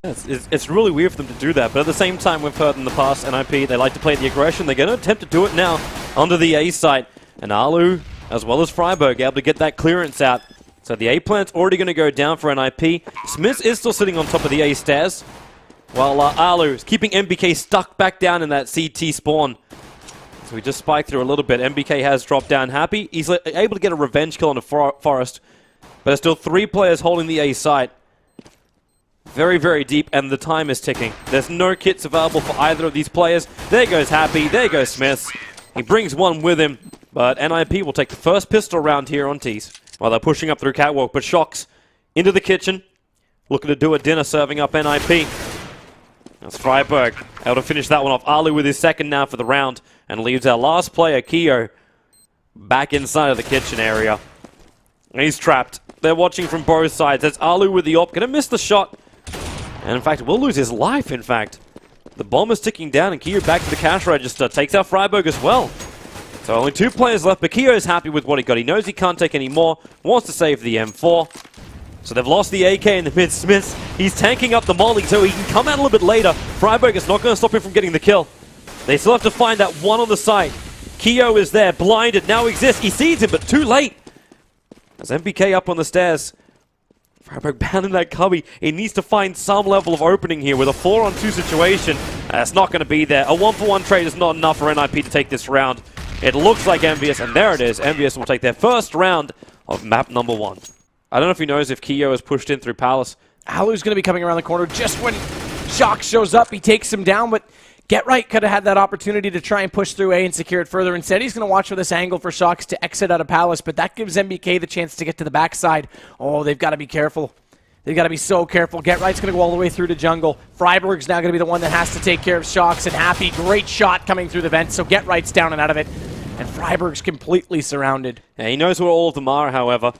It's really weird for them to do that, but at the same time, we've heard in the past, NIP, they like to play the aggression. They're going to attempt to do it now under the A site. And Alu, as well as Freiburg, able to get that clearance out. So the A plant's already going to go down for NIP. Smith is still sitting on top of the A stairs, while Alu is keeping MBK stuck back down in that CT spawn. So we just spiked through a little bit. MBK has dropped down Happy. He's able to get a revenge kill on the Forest, but there's still 3 players holding the A site. Very, very deep, and the time is ticking. There's no kits available for either of these players. There goes Happy, there goes Smith. He brings one with him, but NIP will take the first pistol round here on Tees. While they're pushing up through Catwalk, but Shox into the kitchen, looking to do a dinner, serving up NIP. That's Freiburg, able to finish that one off. Alu with his second now for the round, and leaves our last player, Keo, back inside of the kitchen area. And he's trapped. They're watching from both sides. That's Alu with the op, gonna miss the shot. And in fact, will lose his life, in fact. The bomb is ticking down, and Keo back to the cash register. Takes out Freiburg as well. So only 2 players left, but Keo is happy with what he got. He knows he can't take any more. Wants to save the M4. So they've lost the AK in the mid. Smith, he's tanking up the molly so he can come out a little bit later. Freiburg is not going to stop him from getting the kill. They still have to find that one on the site. Keo is there, blinded, now exists. He sees him, but too late. As MBK up on the stairs. Freiburg pounding that cubby. He needs to find some level of opening here with a 4-on-2 situation. It's not going to be there. A 1-for-1 trade is not enough for NIP to take this round. It looks like EnVyUs, and there it is. EnVyUs will take their first round of map number 1. I don't know if he knows if Keo is pushed in through Palace. Alu's going to be coming around the corner just when Shox shows up. He takes him down, but Get Right could have had that opportunity to try and push through A and secure it further. Instead, he's going to watch for this angle for Shox to exit out of Palace, but that gives MBK the chance to get to the backside. Oh, they've got to be careful. They've got to be so careful. Get Right's going to go all the way through to jungle. Freiburg's now going to be the one that has to take care of Shox, and Happy, great shot coming through the vent, so Get Right's down and out of it. And Freiburg's completely surrounded. Yeah, he knows where all of them are, however.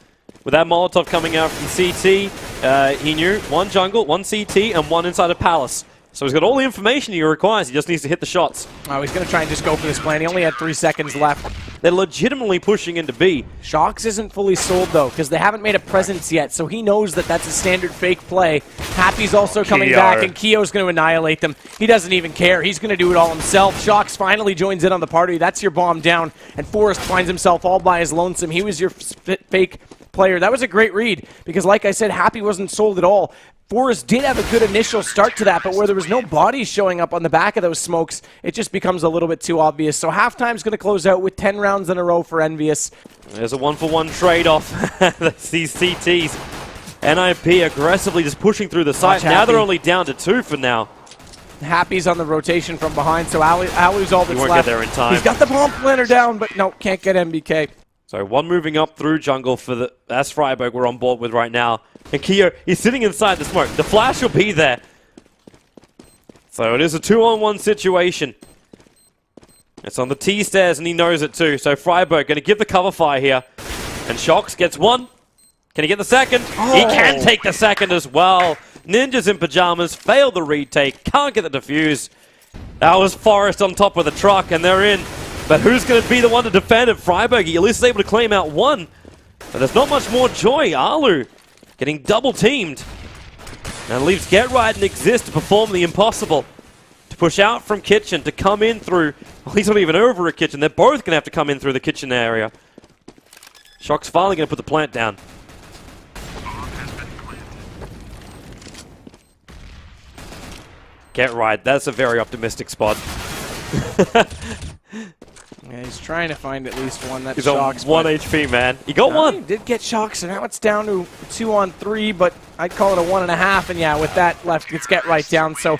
With that Molotov coming out from CT, he knew 1 jungle, 1 CT, and 1 inside of Palace. So he's got all the information he requires. He just needs to hit the shots. Oh, he's going to try and just go for this plan. He only had 3 seconds left. They're legitimately pushing into B. Shox isn't fully sold, though, because they haven't made a presence yet, so he knows that that's a standard fake play. Happy's also coming back, and Keo's going to annihilate them. He doesn't even care. He's going to do it all himself. Shox finally joins in on the party. That's your bomb down, and Forrest finds himself all by his lonesome. He was your fake player. That was a great read, because like I said, Happy wasn't sold at all. Forrest did have a good initial start to that, but where there was no bodies showing up on the back of those smokes, it just becomes a little bit too obvious. So halftime's going to close out with 10 rounds in a row for EnVyUs. There's a 1-for-1 trade-off. These CTs. NIP aggressively just pushing through the site. Now they're only down to 2 for now. Happy's on the rotation from behind, so Alu's all that's left. He won't get there in time. He's got the bomb planter down, but no, can't get MBK. So 1 moving up through jungle for the... That's Freiburg we're on board with right now. And Keo, he's sitting inside the smoke. The flash will be there. So it is a 2-on-1 situation. It's on the T stairs, and he knows it too. So Freiburg going to give the cover fire here. And Shox gets 1. Can he get the second? Oh. He can take the second as well. Ninjas in pajamas failed the retake. Can't get the defuse. That was Forrest on top of the truck, and they're in. But who's going to be the one to defend it? Freiburg, he at least is able to claim out 1. But there's not much more joy. Alu getting double teamed. And leaves Get Right and Exist to perform the impossible. To push out from kitchen, to come in through... Well, he's not even over a kitchen. They're both going to have to come in through the kitchen area. Shock's finally going to put the plant down. Get Right, that's a very optimistic spot. Yeah, he's trying to find at least one that He's Shox. on 1 HP, man. He got 1. He did get Shox, and now it's down to 2-on-3, but I'd call it a 1.5. And yeah, with that left, it's Get Right down. So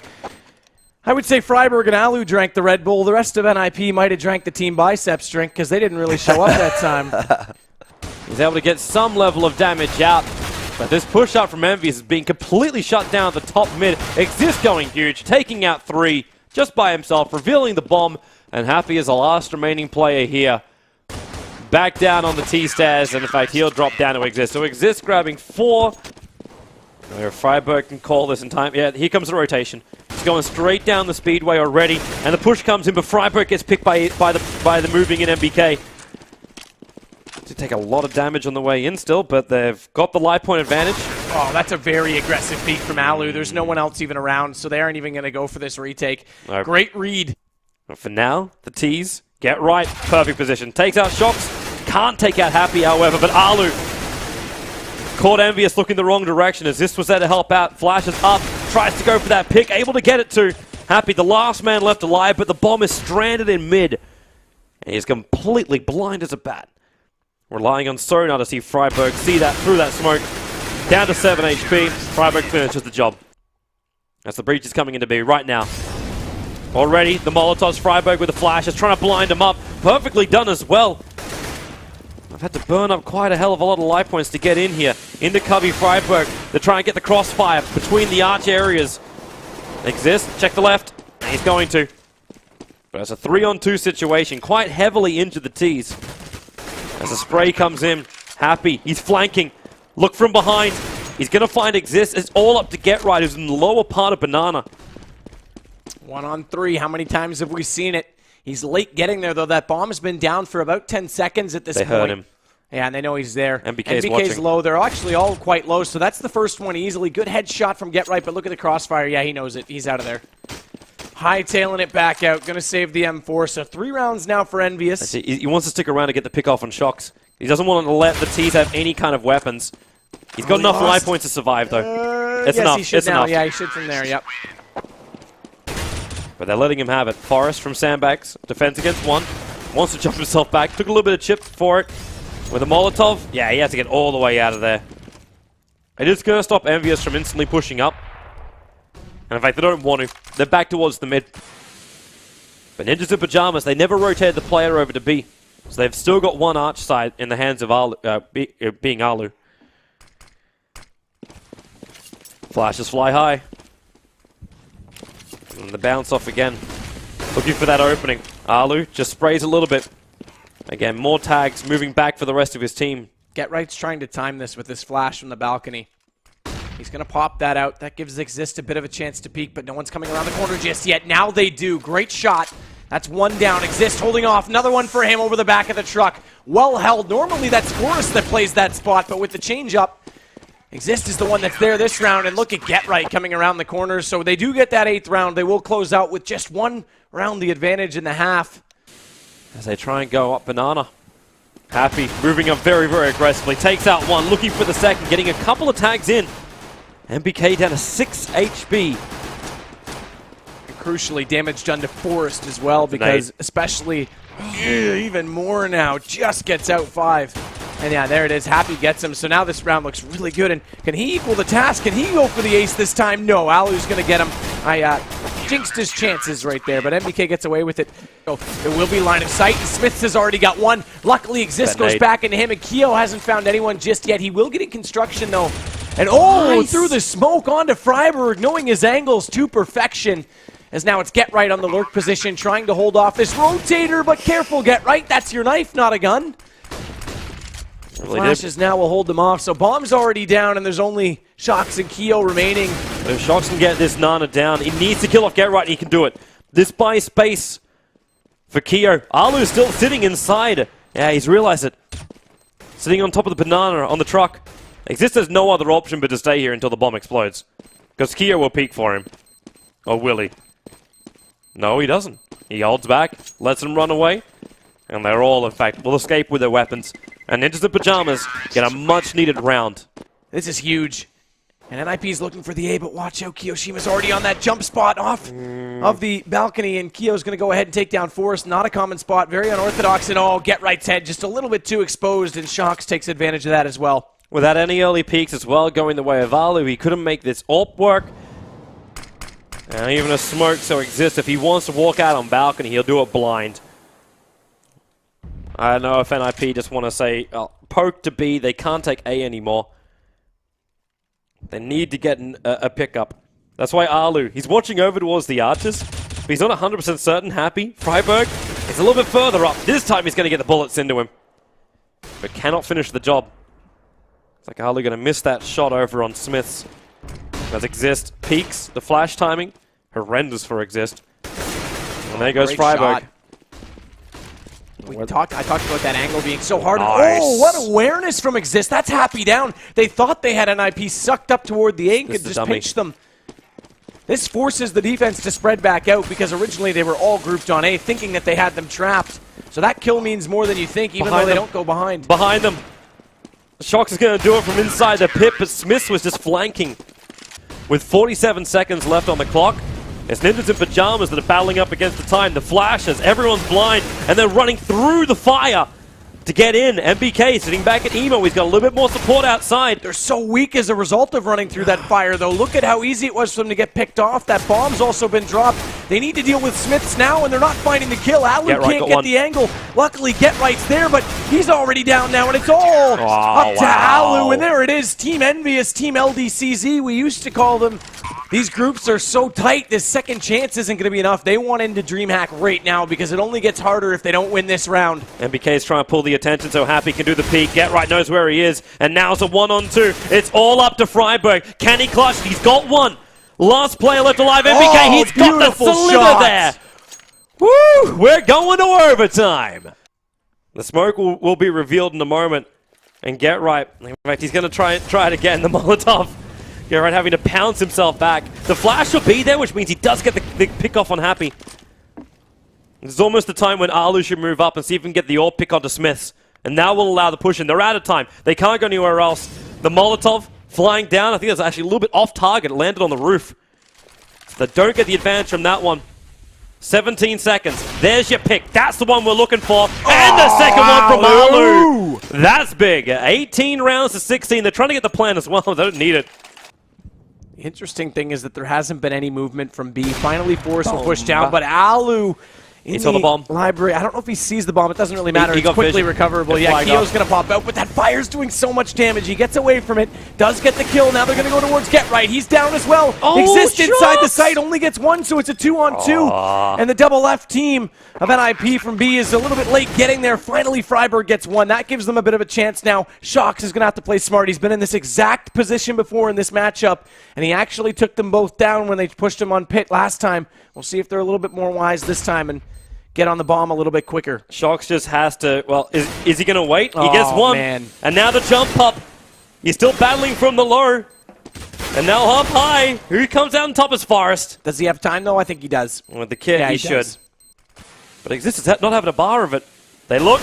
I would say Freiburg and Alu drank the Red Bull. The rest of NIP might have drank the Team Biceps drink because they didn't really show up that time. He's able to get some level of damage out. But this push up from EnVyUs is being completely shut down at the top mid. Exist going huge, taking out 3 just by himself, revealing the bomb. And Happy is the last remaining player here. Back down on the T-stairs, and in fact, he'll drop down to Exist. So Exist grabbing 4. Where Freiburg can call this in time. Yeah, here comes the rotation. He's going straight down the speedway already, and the push comes in, but Freiburg gets picked by the moving in MBK. To take a lot of damage on the way in still, but they've got the light point advantage. Oh, that's a very aggressive peek from Alu. There's no one else even around, so they aren't even going to go for this retake. Nope. Great read. But for now, the T's get right. Perfect position. Takes out Shocks. Can't take out Happy, however, but Alu caught EnVyUs looking the wrong direction as this was there to help out. Flashes up, tries to go for that pick, able to get it to Happy, the last man left alive, but the bomb is stranded in mid. And he's completely blind as a bat. Relying on Sonar to see Freiburg see that through that smoke. Down to 7 HP. Freiburg finishes the job. As the breach is coming into B right now. Already, the Molotovs, Freiburg with the flashes, trying to blind him up. Perfectly done as well. I've had to burn up quite a hell of a lot of life points to get in here. Into Cubby Freiburg. They're trying to get the crossfire between the arch areas. Exist, check the left. And he's going to. But it's a 3-on-2 situation. Quite heavily into the T's. As the spray comes in. Happy, he's flanking. Look from behind. He's going to find Exist. It's all up to Get Right, who's in the lower part of Banana. 1-on-3. How many times have we seen it? He's late getting there, though. That bomb has been down for about 10 seconds at this point. They heard him. Yeah, and they know he's there. NBK's watching. Low. They're actually all quite low, so that's the first one easily. Good headshot from Get Right, but look at the crossfire. Yeah, he knows it. He's out of there. Hightailing it back out. Going to save the M4. So 3 rounds now for EnVyUs. He wants to stick around to get the pick off on Shocks. He doesn't want to let the T's have any kind of weapons. He's got enough life points to survive, though. It's yes, enough. He should it's now. enough. Yeah, he should from there, yep. But they're letting him have it. Forrest from Sandbags. Defense against 1. Wants to jump himself back. Took a little bit of chip for it. With a Molotov, yeah, he has to get all the way out of there. It is going to stop EnVyUs from instantly pushing up. And in fact, they don't want to. They're back towards the mid. But Ninjas in Pajamas, they never rotated the player over to B. So they've still got one arch side in the hands of Alu, being Alu. Flashes fly high. And the bounce off again. Looking for that opening. Alu just sprays a little bit. Again, more tags moving back for the rest of his team. Get Right's trying to time this with this flash from the balcony. He's going to pop that out. That gives Exist a bit of a chance to peek, but no one's coming around the corner just yet. Now they do. Great shot. That's 1 down. Exist holding off. Another one for him over the back of the truck. Well held. Normally that's Forrest that plays that spot, but with the change up, Exist is the one that's there this round, and look at Get Right coming around the corner. So they do get that 8th round. They will close out with just 1 round the advantage in the half. As they try and go up Banana. Happy, moving up very, very aggressively. Takes out 1, looking for the second, getting a couple of tags in. MBK down to 6 HP. And crucially, damage done to Forrest as well, because especially, even more now, just gets out 5. And yeah, there it is. Happy gets him. So now this round looks really good. And can he equal the task? Can he go for the ace this time? No, Alu's going to get him. I jinxed his chances right there, but MBK gets away with it. So there will be line of sight, and Smiths has already got 1. Luckily, Exist goes back into him, and Keo hasn't found anyone just yet. He will get in construction, though. And nice. Through the smoke onto Freiburg, knowing his angles to perfection. As now it's Get Right on the lurk position, trying to hold off this rotator, but careful, Get Right. That's your knife, not a gun. Flashes now will hold them off, so bomb's already down, and there's only Shocks and Keo remaining. But if Shocks can get this Nana down, he needs to kill off Get Right, and he can do it. This buys space for Keo. Alu's still sitting inside. Yeah, he's realized it. Sitting on top of the Banana on the truck. Exist has no other option but to stay here until the bomb explodes. Because Keo will peek for him. Or will he? No, he doesn't. He holds back, lets them run away, and they're all, in fact, will escape with their weapons. And Ninjas in Pajamas get a much-needed round. This is huge. And NIP's looking for the A, but watch out. Kiyoshima's already on that jump spot off of the balcony, and Keo's going to go ahead and take down Forrest. Not a common spot. Very unorthodox, and Get Right's head just a little bit too exposed, and Shocks takes advantage of that as well. Without any early peeks as well going the way of Alu, he couldn't make this AWP work. And even a smoke so exists. If he wants to walk out on balcony, he'll do it blind. I don't know if NIP just want to say, poke to B, they can't take A anymore. They need to get a pickup. That's why Alu, he's watching over towards the archers, but he's not 100% certain. Happy. Freiburg is a little bit further up. This time he's going to get the bullets into him, but cannot finish the job. It's like Alu going to miss that shot over on Smiths. As Exist peaks, the flash timing, horrendous for Exist. And there goes Freiburg. I talked about that angle being so hard. Nice. Oh, what awareness from Exist. That's happy down. They thought they had an IP sucked up toward the ankle and just pinched them. This forces the defense to spread back out because originally they were all grouped on A, thinking that they had them trapped. So that kill means more than you think, even though they don't go behind. Behind them. Shox is going to do it from inside the pit, but Smith was just flanking. With 47 seconds left on the clock, it's Ninjas in Pajamas that are battling up against the time. The flashes, everyone's blind, and they're running through the fire to get in. MBK sitting back at Emo. He's got a little bit more support outside. They're so weak as a result of running through that fire, though. Look at how easy it was for them to get picked off. That bomb's also been dropped. They need to deal with Smiths now, and they're not finding the kill. Alu can't get the angle. Luckily, Get Right's there, but he's already down now, and it's all up to Alu. And there it is. Team EnVyUs, Team LDCZ, we used to call them. These groups are so tight, this second chance isn't going to be enough. They want into DreamHack right now because it only gets harder if they don't win this round. MBK is trying to pull the attention so Happy can do the peek. Get Right knows where he is, and now it's a 1-on-2. It's all up to Freiburg. Can he clutch? He's got one. Last player left alive, MBK. He's got the sliver there. Woo! We're going to overtime. The smoke will be revealed in a moment. And Get Right, in fact, he's going to try it again. The Molotov. Get Right having to pounce himself back. The flash will be there, which means he does get the pick off on Happy. This is almost the time when Alu should move up and see if he can get the AWP pick onto Smiths. And now we'll allow the push in. They're out of time. They can't go anywhere else. The Molotov flying down. I think that's actually a little bit off target. It landed on the roof. So they don't get the advantage from that one. 17 seconds. There's your pick. That's the one we're looking for. And the second one from Alu. That's big. 18 rounds to 16. They're trying to get the plan as well. They don't need it. The interesting thing is that there hasn't been any movement from B. Finally, Forrest will push down, but Alu in the bomb library. I don't know if he sees the bomb. It doesn't really matter. It's quickly recoverable. Yeah, Keo's going to pop out, but that fire's doing so much damage. He gets away from it, does get the kill. Now they're going to go towards Get Right. He's down as well. Exist inside the site, only gets one, so it's a 2-on-2. And the double left team of NIP from B is a little bit late getting there. Finally, Freiburg gets one. That gives them a bit of a chance now. Shox is going to have to play smart. He's been in this exact position before in this matchup, and he actually took them both down when they pushed him on pit last time. We'll see if they're a little bit more wise this time and get on the bomb a little bit quicker. Shox just has to, well, is he going to wait? He gets one. Man. And now the jump up. He's still battling from the low. And now up high. Who comes out on top is Forrest. Does he have time, though? I think he does. With the kid, he should. But Exist is not having a bar of it. They look.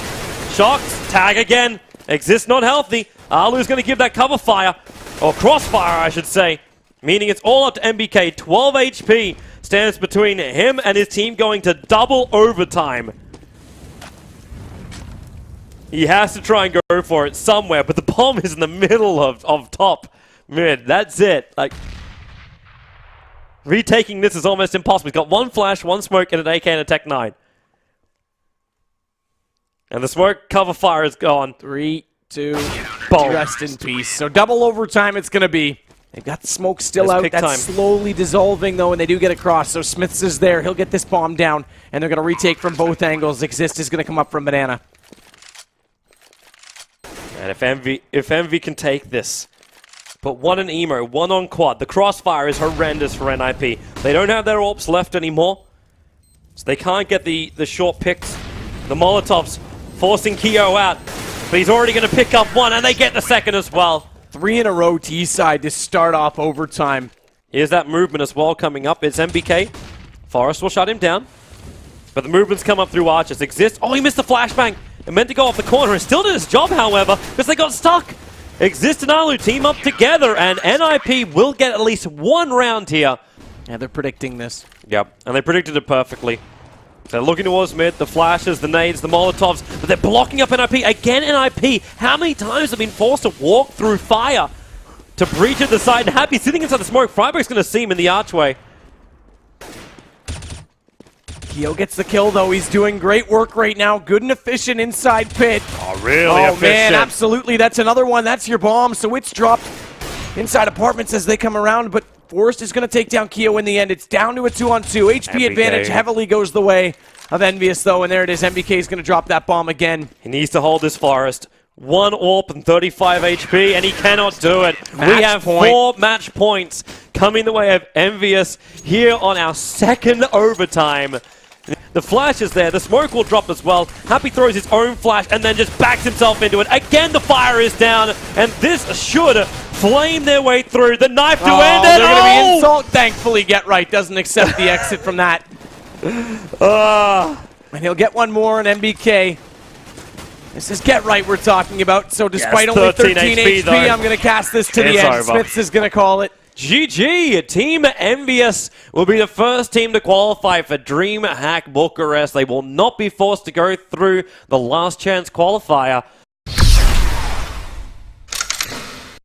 Shox, tag again. Exist not healthy. Alu's going to give that cover fire. Or crossfire, I should say. Meaning it's all up to MBK. 12 HP stands between him and his team going to double overtime. He has to try and go for it somewhere, but the bomb is in the middle of top mid. That's it. Like, retaking this is almost impossible. He's got one flash, one smoke, and an AK and a Tech 9. And the smoke cover fire is gone. 3, 2, boom. Rest in peace. So double overtime it's going to be. They've got the smoke still out. That's slowly dissolving, though, and they do get across. So Smiths is there. He'll get this bomb down, and they're going to retake from both angles. Exist is going to come up from Banana. And if Envy can take this, but one on Emo, one on quad. The crossfire is horrendous for NIP. They don't have their AWPs left anymore, so they can't get the short picks. The Molotovs forcing Keo out, but he's already going to pick up one, and they get the second as well. 3 in a row T-side to start off overtime. Here's that movement as well coming up. It's MBK. Forrest will shut him down. But the movements come up through Arches. Exist. Oh, he missed the flashbang. It meant to go off the corner. And still did his job, however, because they got stuck. Exist and Alu team up together, and NIP will get at least one round here. Yeah, they're predicting this. Yep, and they predicted it perfectly. They're looking towards mid, the flashes, the nades, the Molotovs, but they're blocking up NIP. Again, NIP, how many times have been forced to walk through fire to breach at the side? And Happy sitting inside the smoke. Freiburg's going to see him in the archway. Keo gets the kill, though. He's doing great work right now. Good and efficient inside pit. Oh, really efficient. Oh, man, absolutely. That's another one. That's your bomb. So it's dropped inside apartments as they come around, but Forrest is going to take down Keo in the end. It's down to a 2-on-2. HP advantage heavily goes the way of EnVyUs, though, and there it is. MBK is going to drop that bomb again. He needs to hold this Forrest. 1 AWP and 35 HP, and he cannot do it. We have 4 match points coming the way of EnVyUs here on our second overtime. The flash is there. The smoke will drop as well. Happy throws his own flash and then just backs himself into it. Again, the fire is down, and this should flame their way through. The knife to end it. They're going to be insult. Thankfully, Get Right doesn't accept the exit from that. And he'll get one more on MBK. This is Get Right we're talking about, so despite only 13 HP, I'm going to cast this to the end. Smiths is going to call it. GG! Team EnVyUs will be the first team to qualify for DreamHack Bucharest. They will not be forced to go through the last chance qualifier.